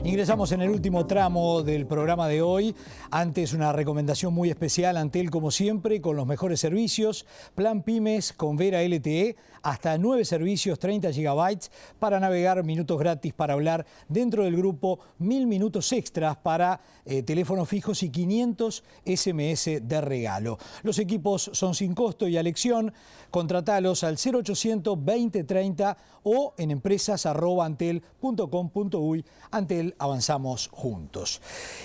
Ingresamos en el último tramo del programa de hoy. Antes, una recomendación muy especial. Antel, como siempre, con los mejores servicios. Plan Pymes con Vera LTE, hasta 9 servicios, 30 gigabytes para navegar, minutos gratis para hablar dentro del grupo, 1000 minutos extras para teléfonos fijos y 500 SMS de regalo. Los equipos son sin costo y a elección. Contratalos al 0800 2030 o en empresas@antel.com.uy. Antel, avanzamos juntos.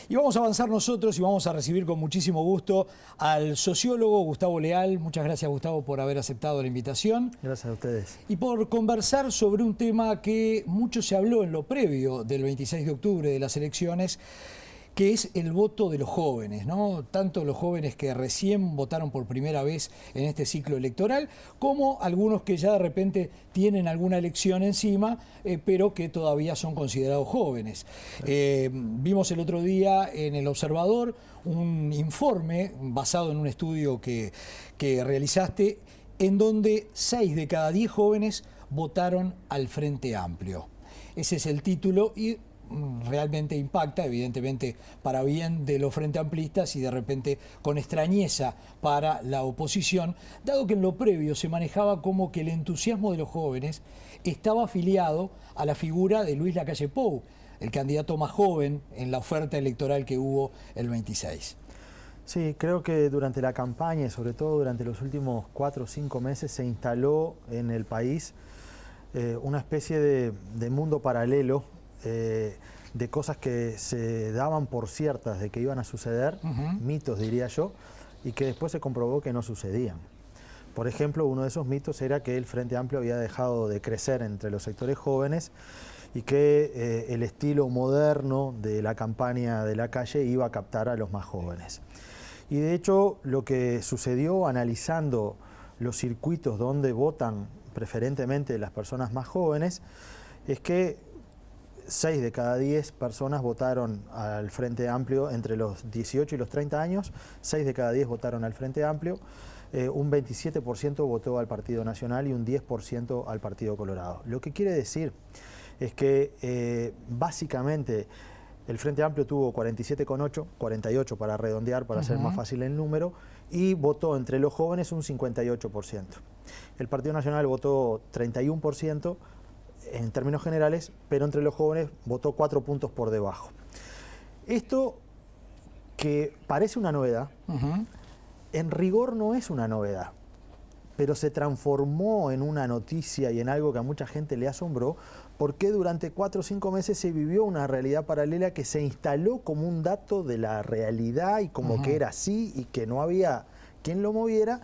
Y vamos a avanzar nosotros y vamos a recibir con muchísimo gusto al sociólogo Gustavo Leal. Muchas gracias, Gustavo, por haber aceptado la invitación. Gracias a ustedes. Y por conversar sobre un tema que mucho se habló en lo previo del 26 de octubre de las elecciones, que es el voto de los jóvenes, ¿no? Tanto los jóvenes que recién votaron por primera vez en este ciclo electoral, como algunos que ya de repente tienen alguna elección encima, pero que todavía son considerados jóvenes. Vimos el otro día en El Observador un informe basado en un estudio que realizaste, en donde 6 de cada 10 jóvenes votaron al Frente Amplio. Ese es el título y realmente impacta, evidentemente para bien de los frente amplistas y de repente con extrañeza para la oposición, dado que en lo previo se manejaba como que el entusiasmo de los jóvenes estaba afiliado a la figura de Luis Lacalle Pou, el candidato más joven en la oferta electoral que hubo el 26. Sí, creo que durante la campaña y sobre todo durante los últimos 4 o 5 meses se instaló en el país una especie de mundo paralelo, de cosas que se daban por ciertas de que iban a suceder, mitos diría yo, y que después se comprobó que no sucedían. Por ejemplo, uno de esos mitos era que el Frente Amplio había dejado de crecer entre los sectores jóvenes y que el estilo moderno de la campaña de Lacalle iba a captar a los más jóvenes. Y de hecho, lo que sucedió analizando los circuitos donde votan preferentemente las personas más jóvenes es que 6 de cada 10 personas votaron al Frente Amplio entre los 18 y los 30 años, 6 de cada 10 votaron al Frente Amplio, un 27% votó al Partido Nacional y un 10% al Partido Colorado. Lo que quiere decir es que básicamente el Frente Amplio tuvo 47,8, 48 para redondear, para hacer más fácil el número, y votó entre los jóvenes un 58%. El Partido Nacional votó 31%, en términos generales, pero entre los jóvenes votó 4 puntos por debajo. Esto, que parece una novedad, en rigor no es una novedad, pero se transformó en una noticia y en algo que a mucha gente le asombró, porque durante 4 o 5 meses se vivió una realidad paralela que se instaló como un dato de la realidad y como que era así y que no había quien lo moviera,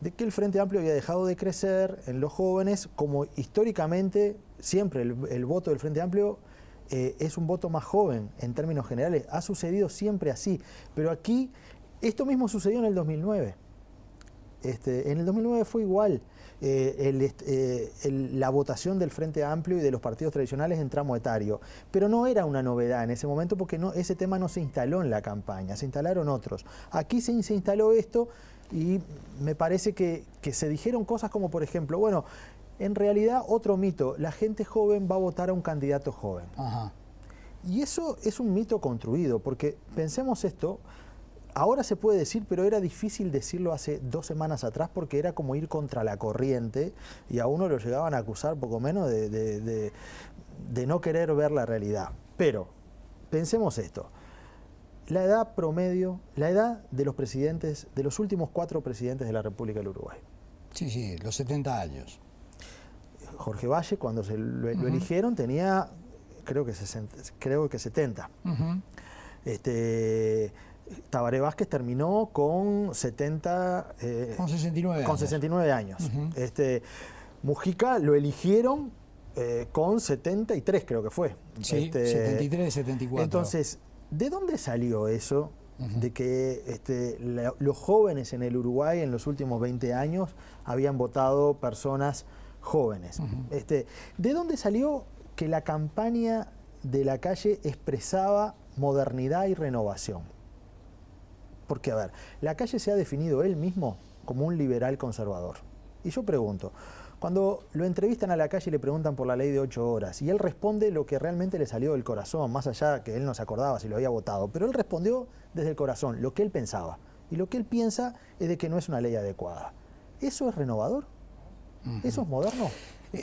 de que el Frente Amplio había dejado de crecer en los jóvenes, como históricamente siempre el voto del Frente Amplio es un voto más joven en términos generales, ha sucedido siempre así, pero aquí esto mismo sucedió en el 2009. En el 2009 fue igual, la votación del Frente Amplio y de los partidos tradicionales en tramo etario, pero no era una novedad en ese momento porque ese tema no se instaló en la campaña, se instalaron otros. Aquí se instaló esto y me parece que se dijeron cosas como, por ejemplo, bueno, en realidad otro mito, la gente joven va a votar a un candidato joven. Y eso es un mito construido, porque pensemos esto, ahora se puede decir, pero era difícil decirlo hace 2 semanas atrás porque era como ir contra la corriente y a uno lo llegaban a acusar poco menos de no querer ver la realidad. Pero pensemos esto, la edad promedio, la edad de los presidentes, de los últimos 4 presidentes de la República del Uruguay. Sí, los 70 años. Jorge Valle, cuando lo eligieron, tenía creo que 70. Tabaré Vázquez terminó con 70... con 69 años. Con 69 años. Mujica lo eligieron con 73, creo que fue. Sí, 73, 74. Entonces, ¿de dónde salió eso? De que los jóvenes en el Uruguay en los últimos 20 años habían votado personas jóvenes. ¿De dónde salió que la campaña de Lacalle expresaba modernidad y renovación? Porque, a ver, Lacalle se ha definido él mismo como un liberal conservador. Y yo pregunto, Cuando lo entrevistan a la calle y le preguntan por la ley de 8 horas, y él responde lo que realmente le salió del corazón, más allá que él no se acordaba si lo había votado, pero él respondió desde el corazón, lo que él pensaba. Y lo que él piensa es de que no es una ley adecuada. ¿Eso es renovador? ¿Eso es moderno?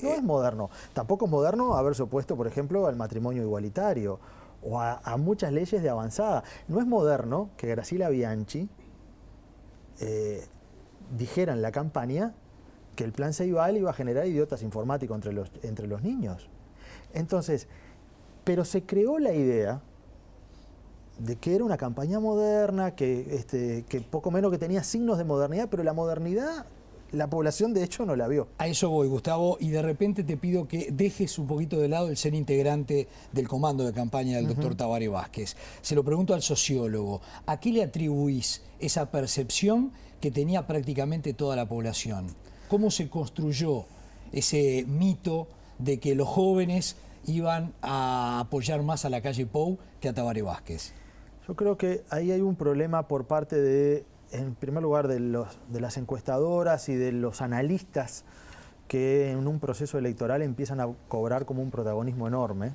No es moderno. Tampoco es moderno haberse opuesto, por ejemplo, al matrimonio igualitario o a muchas leyes de avanzada. No es moderno que Graciela Bianchi dijera en la campaña que el plan Ceibal iba a generar idiotas informáticos entre los niños. Entonces, pero se creó la idea de que era una campaña moderna, que poco menos que tenía signos de modernidad, pero la modernidad la población de hecho no la vio. A eso voy, Gustavo, y de repente te pido que dejes un poquito de lado el ser integrante del comando de campaña del doctor Tabaré Vázquez. Se lo pregunto al sociólogo, ¿a qué le atribuís esa percepción que tenía prácticamente toda la población? ¿Cómo se construyó ese mito de que los jóvenes iban a apoyar más a la calle Pou que a Tabaré Vázquez? Yo creo que ahí hay un problema por parte de, en primer lugar, de las encuestadoras y de los analistas que en un proceso electoral empiezan a cobrar como un protagonismo enorme,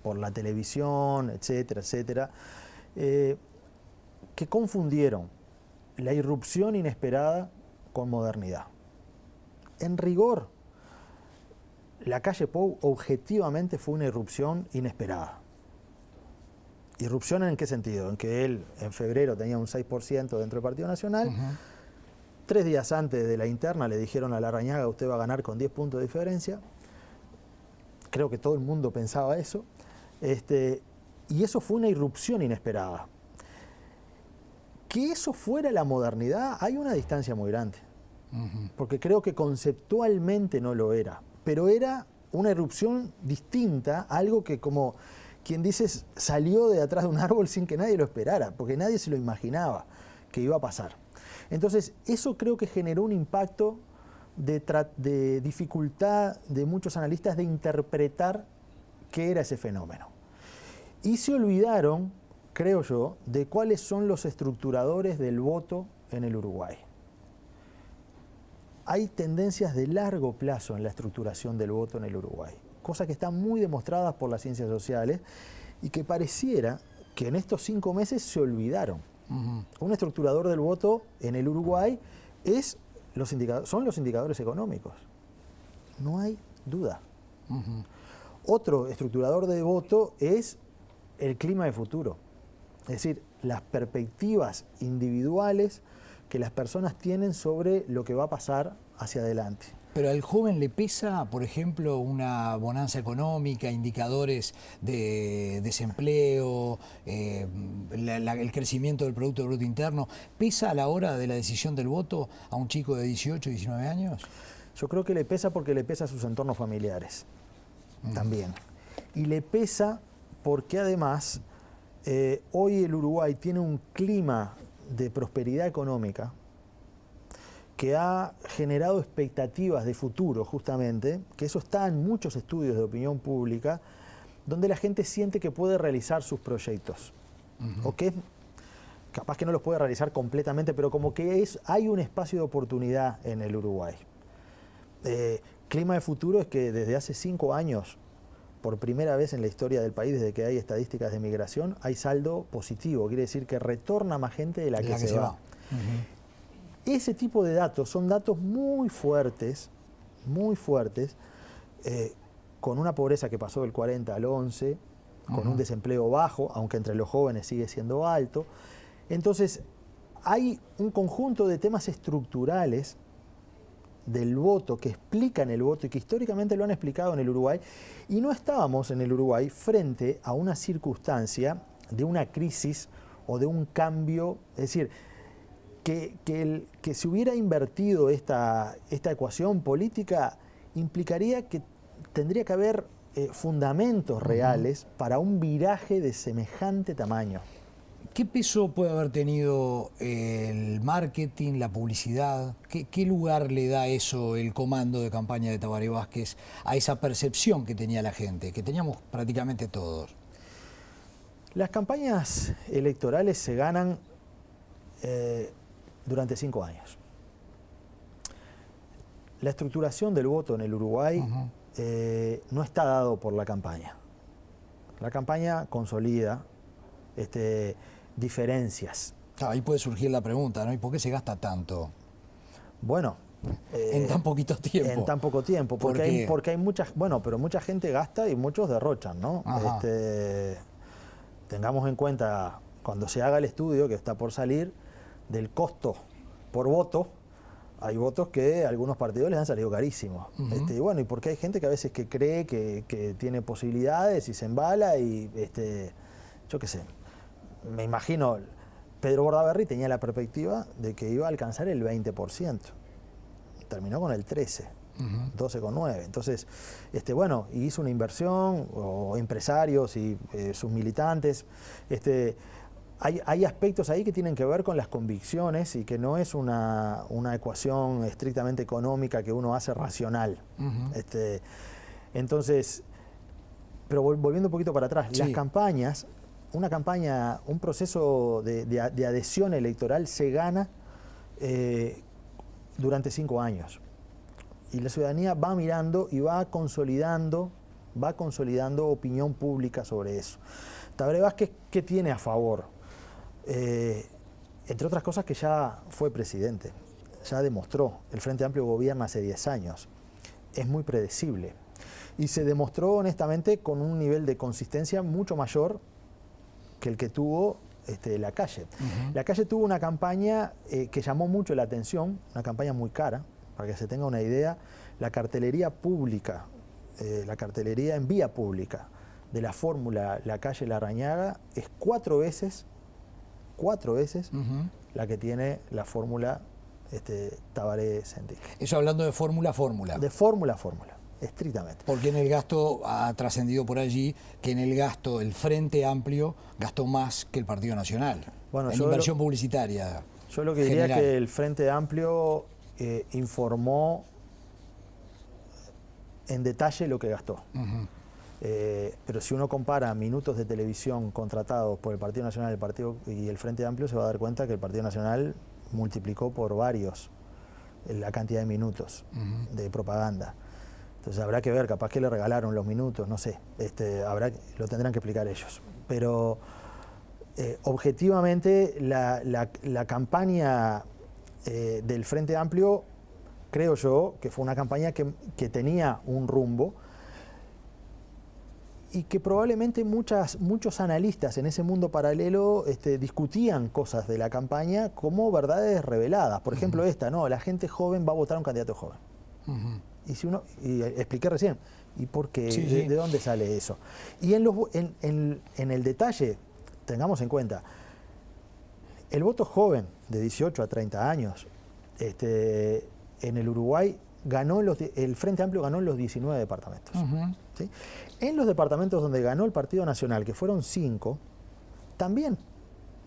por la televisión, etcétera, etcétera, que confundieron la irrupción inesperada con modernidad. En rigor, la calle Pou objetivamente fue una irrupción inesperada. ¿Irrupción en qué sentido? En que él en febrero tenía un 6% dentro del Partido Nacional. 3 días antes de la interna le dijeron a Larrañaga, usted va a ganar con 10 puntos de diferencia. Creo que todo el mundo pensaba eso. Y eso fue una irrupción inesperada. Que eso fuera la modernidad, hay una distancia muy grande. Porque creo que conceptualmente no lo era. Pero era una irrupción distinta, algo que, como quien dice, salió de atrás de un árbol sin que nadie lo esperara, porque nadie se lo imaginaba que iba a pasar. Entonces, eso creo que generó un impacto de dificultad de muchos analistas de interpretar qué era ese fenómeno. Y se olvidaron, creo yo, de cuáles son los estructuradores del voto en el Uruguay. Hay tendencias de largo plazo en la estructuración del voto en el Uruguay, cosas que están muy demostradas por las ciencias sociales y que pareciera que en estos 5 meses se olvidaron. Un estructurador del voto en el Uruguay son los indicadores económicos. No hay duda. Otro estructurador de voto es el clima de futuro. Es decir, las perspectivas individuales que las personas tienen sobre lo que va a pasar hacia adelante. ¿Pero al joven le pesa, por ejemplo, una bonanza económica, indicadores de desempleo, el crecimiento del Producto Bruto Interno? ¿Pesa a la hora de la decisión del voto a un chico de 18, 19 años? Yo creo que le pesa porque le pesa a sus entornos familiares también. Y le pesa porque además hoy el Uruguay tiene un clima de prosperidad económica que ha generado expectativas de futuro, justamente, que eso está en muchos estudios de opinión pública, donde la gente siente que puede realizar sus proyectos, o que capaz que no los puede realizar completamente, pero como que hay un espacio de oportunidad en el Uruguay. Clima de futuro es que desde hace 5 años, por primera vez en la historia del país, desde que hay estadísticas de migración, hay saldo positivo, quiere decir que retorna más gente de la que se va. Ese tipo de datos son datos muy fuertes, con una pobreza que pasó del 40 al 11, con un desempleo bajo, aunque entre los jóvenes sigue siendo alto. Entonces, hay un conjunto de temas estructurales del voto, que explican el voto y que históricamente lo han explicado en el Uruguay, y no estábamos en el Uruguay frente a una circunstancia de una crisis o de un cambio, es decir, que se hubiera invertido esta ecuación política implicaría que tendría que haber fundamentos reales para un viraje de semejante tamaño. ¿Qué peso puede haber tenido el marketing, la publicidad? ¿Qué lugar le da eso, el comando de campaña de Tabaré Vázquez, a esa percepción que tenía la gente, que teníamos prácticamente todos? Las campañas electorales se ganan durante 5 años. la estructuración del voto en el Uruguay no está dado por la campaña. La campaña consolida diferencias. Claro, ahí puede surgir la pregunta, ¿no? ¿Y por qué se gasta tanto? Bueno, en tan poquito tiempo. En tan poco tiempo, porque hay muchas, bueno, pero mucha gente gasta y muchos derrochan, ¿no? Tengamos en cuenta, cuando se haga el estudio que está por salir, del costo por voto, hay votos que a algunos partidos les han salido carísimos. Y bueno, y porque hay gente que a veces que cree que tiene posibilidades y se embala y, yo qué sé, me imagino, Pedro Bordaberry tenía la perspectiva de que iba a alcanzar el 20%. Terminó con el 13%, 12,9%. Entonces, bueno, hizo una inversión, o empresarios y sus militantes. Hay aspectos ahí que tienen que ver con las convicciones y que no es una ecuación estrictamente económica que uno hace racional. Entonces, pero volviendo un poquito para atrás, las campañas, un proceso de adhesión electoral se gana durante 5 años. Y la ciudadanía va mirando y va consolidando opinión pública sobre eso. Tabaré Vázquez, ¿qué tiene a favor? Entre otras cosas que ya fue presidente, ya demostró, el Frente Amplio gobierna hace 10 años, es muy predecible y se demostró honestamente con un nivel de consistencia mucho mayor que el que tuvo la Calle. La Calle tuvo una campaña que llamó mucho la atención, una campaña muy cara, para que se tenga una idea, la cartelería pública, la cartelería en vía pública de la fórmula La Calle Larrañaga es 4 veces la que tiene la fórmula Tabaré Sendik. Eso hablando de fórmula. De fórmula, estrictamente. Porque en el gasto ha trascendido por allí que en el gasto el Frente Amplio gastó más que el Partido Nacional. Bueno, en inversión publicitaria. Yo lo que diría es que el Frente Amplio informó en detalle lo que gastó. Pero si uno compara minutos de televisión contratados por el Partido Nacional y el Frente Amplio, se va a dar cuenta que el Partido Nacional multiplicó por varios la cantidad de minutos de propaganda. Entonces habrá que ver, capaz que le regalaron los minutos, no sé, lo tendrán que explicar ellos. Pero objetivamente la campaña del Frente Amplio, creo yo, que fue una campaña que tenía un rumbo y que probablemente muchos analistas en ese mundo paralelo discutían cosas de la campaña como verdades reveladas. Por ejemplo, ¿no? La gente joven va a votar a un candidato joven. Y expliqué recién, ¿y por qué? ¿De dónde sale eso? Y en el detalle, tengamos en cuenta, el voto joven de 18 a 30 años, en el Uruguay el Frente Amplio ganó en los 19 departamentos. ¿Sí? En los departamentos donde ganó el Partido Nacional, que fueron 5, también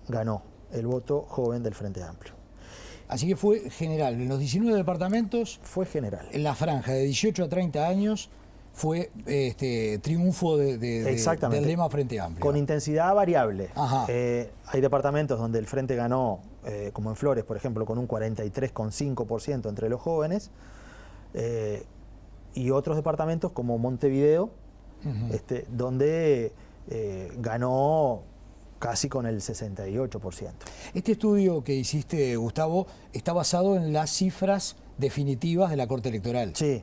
ganó el voto joven del Frente Amplio. Así que fue general. En los 19 departamentos... Fue general. En la franja de 18 a 30 años fue triunfo del lema Frente Amplio. Con intensidad variable. Hay departamentos donde el Frente ganó, como en Flores, por ejemplo, con un 43,5% entre los jóvenes, y otros departamentos como Montevideo, donde ganó casi con el 68%. Este estudio que hiciste, Gustavo, está basado en las cifras definitivas de la Corte Electoral. Sí.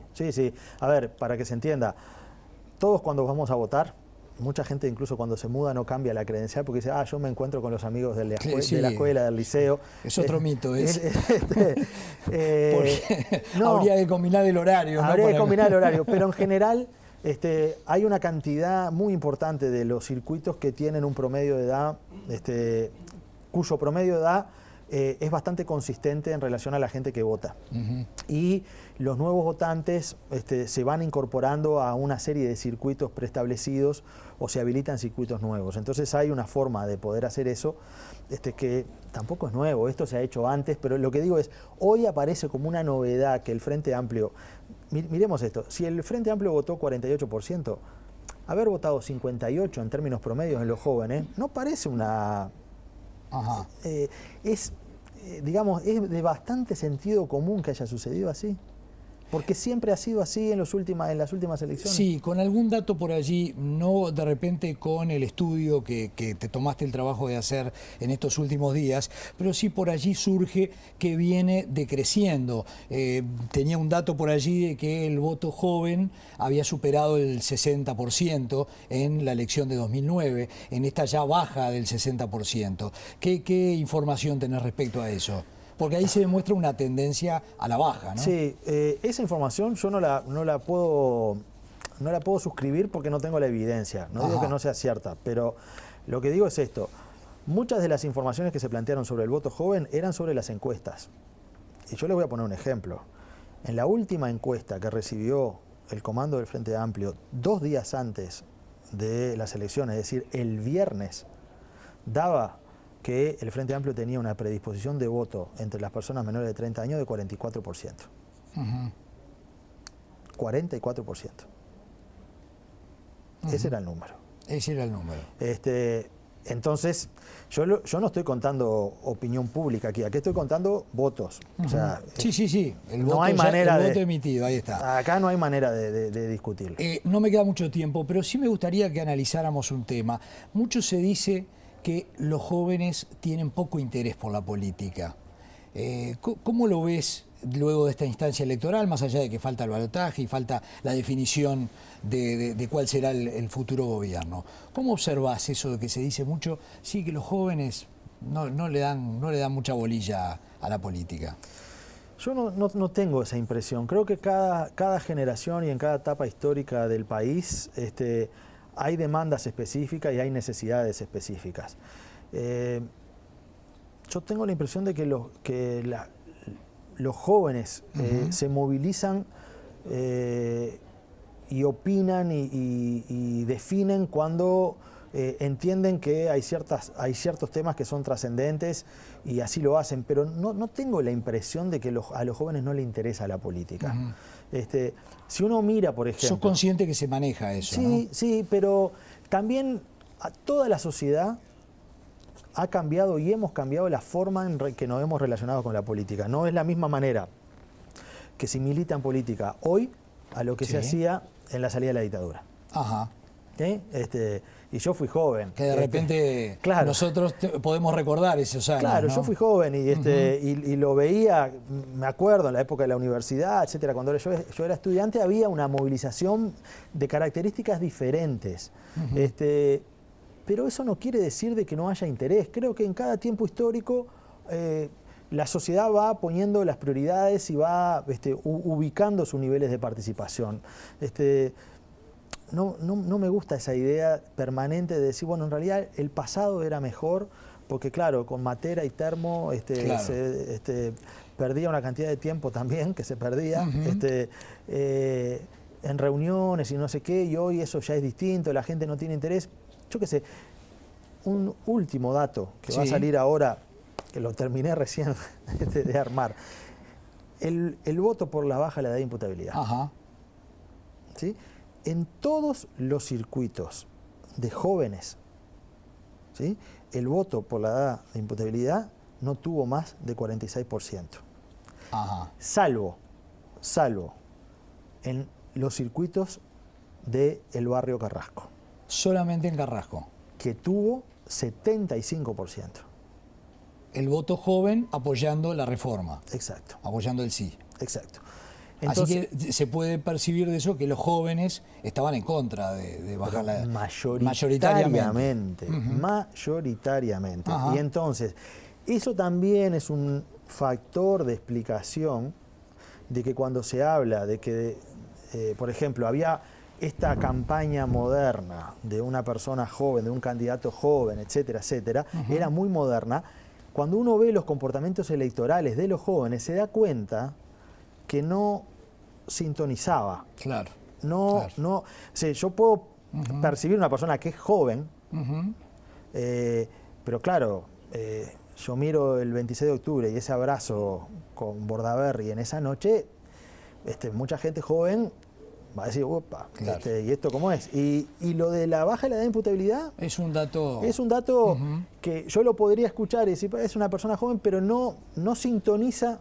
A ver, para que se entienda, todos cuando vamos a votar, mucha gente incluso cuando se muda no cambia la credencial porque dice, yo me encuentro con los amigos de la escuela, del liceo. Es otro mito. Habría que combinar el horario. Habría que combinar el horario, pero en general hay una cantidad muy importante de los circuitos que tienen un promedio de edad, cuyo promedio de edad es bastante consistente en relación a la gente que vota. Y los nuevos votantes se van incorporando a una serie de circuitos preestablecidos o se habilitan circuitos nuevos. Entonces hay una forma de poder hacer eso que tampoco es nuevo, esto se ha hecho antes, pero lo que digo es, hoy aparece como una novedad que el Frente Amplio, miremos esto, si el Frente Amplio votó 48%, haber votado 58% en términos promedios en los jóvenes, no parece una... es de bastante sentido común que haya sucedido así. Porque siempre ha sido así en las últimas elecciones. Sí, con algún dato por allí, no de repente con el estudio que te tomaste el trabajo de hacer en estos últimos días, pero sí por allí surge que viene decreciendo. Tenía un dato por allí de que el voto joven había superado el 60% en la elección de 2009, en esta ya baja del 60%. ¿Qué información tenés respecto a eso? Porque ahí se demuestra una tendencia a la baja, ¿no? Sí, esa información yo no la puedo suscribir porque no tengo la evidencia. No digo que no sea cierta, pero lo que digo es esto. Muchas de las informaciones que se plantearon sobre el voto joven eran sobre las encuestas. Y yo les voy a poner un ejemplo. En la última encuesta que recibió el comando del Frente Amplio 2 días antes de las elecciones, es decir, el viernes, daba que el Frente Amplio tenía una predisposición de voto entre las personas menores de 30 años de 44%. 44%. Ese era el número. Ese era el número. Entonces, yo no estoy contando opinión pública aquí estoy contando votos. O sea, sí. El no voto, hay manera el voto emitido, ahí está. Acá no hay manera de discutirlo. No me queda mucho tiempo, pero sí me gustaría que analizáramos un tema. Mucho se dice que los jóvenes tienen poco interés por la política. ¿Cómo lo ves luego de esta instancia electoral, más allá de que falta el balotaje y falta la definición de cuál será el futuro gobierno? ¿Cómo observás eso de que se dice mucho, sí, que los jóvenes no le dan mucha bolilla a la política? Yo no tengo esa impresión. Creo que cada generación y en cada etapa histórica del país hay demandas específicas y hay necesidades específicas. Yo tengo la impresión de que los jóvenes se movilizan y opinan y definen cuando entienden que hay ciertos temas que son trascendentes y así lo hacen, pero no tengo la impresión de que a los jóvenes no les interesa la política. Si uno mira, por ejemplo... ¿Sos consciente que se maneja eso? Sí, ¿no? Sí, pero también toda la sociedad ha cambiado y hemos cambiado la forma en que nos hemos relacionado con la política. No es la misma manera que se milita en política hoy a lo que se hacía en la salida de la dictadura. ¿Sí? Y yo fui joven. Que de repente nosotros podemos recordar esos años. Claro, ¿no? yo fui joven y lo veía, me acuerdo, en la época de la universidad, etcétera. Cuando yo era estudiante había una movilización de características diferentes. Pero eso no quiere decir de que no haya interés. Creo que en cada tiempo histórico la sociedad va poniendo las prioridades y va ubicando sus niveles de participación. No me gusta esa idea permanente de decir, bueno, en realidad el pasado era mejor, porque claro, con Matera y Termo se perdía una cantidad de tiempo también, que se perdía, en reuniones y no sé qué, y hoy eso ya es distinto, la gente no tiene interés. Yo qué sé, un último dato que va a salir ahora, que lo terminé recién de armar, el voto por la baja de la edad de imputabilidad. ¿Sí? En todos los circuitos de jóvenes, ¿sí?, el voto por la edad de imputabilidad no tuvo más de 46%. Salvo en los circuitos del barrio Carrasco. Solamente en Carrasco. Que tuvo 75%. El voto joven apoyando la reforma. Exacto. Apoyando el sí. Exacto. Entonces, así que se puede percibir de eso que los jóvenes estaban en contra de bajar la edad. Mayoritariamente. Mayoritariamente. Y entonces, eso también es un factor de explicación de que cuando se habla de que, por ejemplo, había esta campaña moderna de una persona joven, de un candidato joven, etcétera, etcétera, era muy moderna. Cuando uno ve los comportamientos electorales de los jóvenes, se da cuenta que no sintonizaba. Claro. No, yo puedo percibir una persona que es joven, pero claro, yo miro el 26 de octubre y ese abrazo con Bordaberry en esa noche, mucha gente joven va a decir, opa, ¿y esto cómo es? Y lo de la baja de la edad de imputabilidad es un dato que yo lo podría escuchar y decir, es una persona joven, pero no sintoniza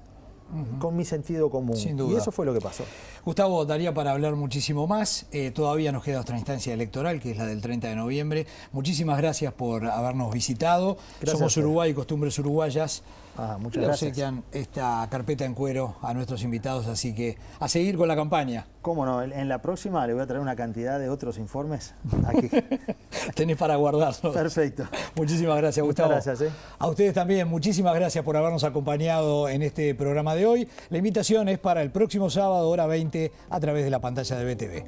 con mi sentido común. Sin duda. Y eso fue lo que pasó. Gustavo, daría para hablar muchísimo más. Todavía nos queda otra instancia electoral, que es la del 30 de noviembre. Muchísimas gracias por habernos visitado. Gracias. Somos Uruguay, Costumbres Uruguayas. Muchas Le gracias. obsequian esta carpeta en cuero a nuestros invitados, así que a seguir con la campaña. Cómo no, en la próxima le voy a traer una cantidad de otros informes aquí. Tenés para guardarlos. Perfecto. Muchísimas gracias, Gustavo. Muchas gracias. A ustedes también, muchísimas gracias por habernos acompañado en este programa de hoy. La invitación es para el próximo sábado, hora 20, a través de la pantalla de BTV.